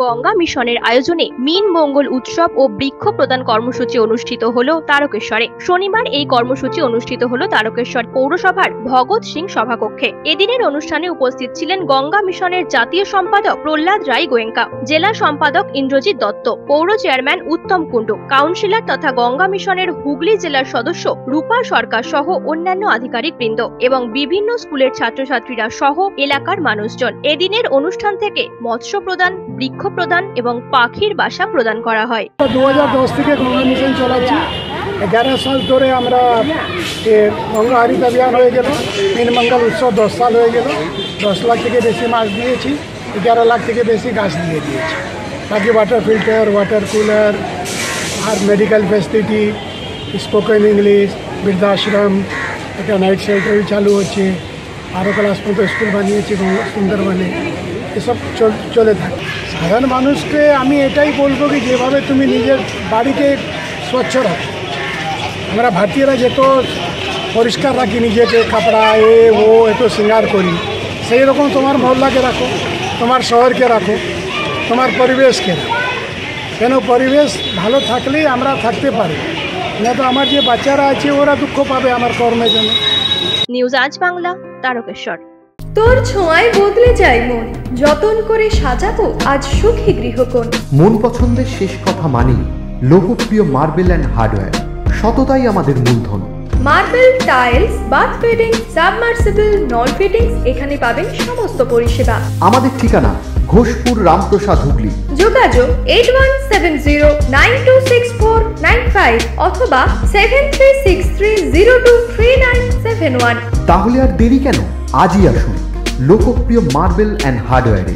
গঙ্গা মিশনের আয়োজনে মিন মঙ্গল উৎসব ও বৃক্ষ প্রদান কর্মসূচি অনুষ্ঠিত হলো তারকেশ্বরে। শনিবার এই কর্মসূচি অনুষ্ঠিত হলো তারকেশ্বর পৌরসভার ভগৎ সিং সভাকক্ষে। এদিনের অনুষ্ঠানে উপস্থিত ছিলেন গঙ্গা মিশনের জাতীয় সম্পাদক প্রহ্লাদ রায় গোয়েঙ্কা, জেলা সম্পাদক ইন্দ্রজিৎ দত্ত, পৌর চেয়ারম্যান উত্তম কুণ্ডু, কাউন্সিলর তথা গঙ্গা মিশনের হুগলি জেলার সদস্য রূপা সরকার সহ অন্যান্য আধিকারিকবৃন্দ এবং বিভিন্ন স্কুলের ছাত্রছাত্রীরা সহ এলাকার মানুষজন। এদিনের অনুষ্ঠান থেকে মৎস্য প্রদান, বৃক্ষ প্রদান এবং পাখির বাসা প্রদান করা হয়। 2010 থেকে গঙ্গা মিশন চালাচ্ছি। 11 সাল ধরে আমরা গঙ্গা হরিত অভিযান হয়ে গেল। মিন মঙ্গল উৎসব 10 সাল হয়ে গেল। 10 লাখ থেকে বেশি মাছ দিয়েছি, 11 লাখ থেকে বেশি গাছ দিয়ে দিয়েছি। বাকি ওয়াটার ফিল্টার, ওয়াটার কুলার আর মেডিকেল ফেসিলিটি, স্পোকেন ইংলিশ, বৃদ্ধাশ্রম, একটা নাইট শেল্টার চালু হচ্ছে। 12 ক্লাস পর্যন্ত স্কুল বানিয়েছি সুন্দরবনে। এসব চলে থাকে। সাধারণ মানুষকে আমি এটাই বলবো কি যেভাবে তুমি নিজের বাড়িকে স্বচ্ছ রাখো, আমরা ভারতীয়রা যেত পরিষ্কার রাখি নিজেকে, কাপড়া ও এত শৃঙ্গার করি, সেই রকম তোমার মহল্লাকে রাখো, তোমার শহরকে রাখো, তোমার পরিবেশকে রাখো। কেন পরিবেশ ভালো থাকলেই আমরা থাকতে পারি, না তো আমার যে বাচ্চারা আছে ওরা দুঃখ পাবে আমার কর্মের জন্য। নিউজ আজ বাংলা, তারকেশ্বর। তোর ছোঁয়ায় বদলে যায় মন, যতন করে সাজাবো আজ সুখী গৃহকোণ। মন পছন্দের শেষ কথা মানি লোকপ্রিয় মার্বেল অ্যান্ড হার্ডওয়্যার, সততাই আমাদের মূলধন। Marble, tiles, bath fitting, submersible, নল ফিটিংস, এখানে পাবেন সমস্ত পরিষেবা। আমাদের ঠিকানা ঘোষপুর, রামপ্রসাদ, হুগলি। যোগাযোগ 8170926495 অথবা 7363023971। তাহলে আর দেরি কেন, আজই আসুন লোকপ্রিয় মার্বেল অ্যান্ড হার্ডওয়্যারে।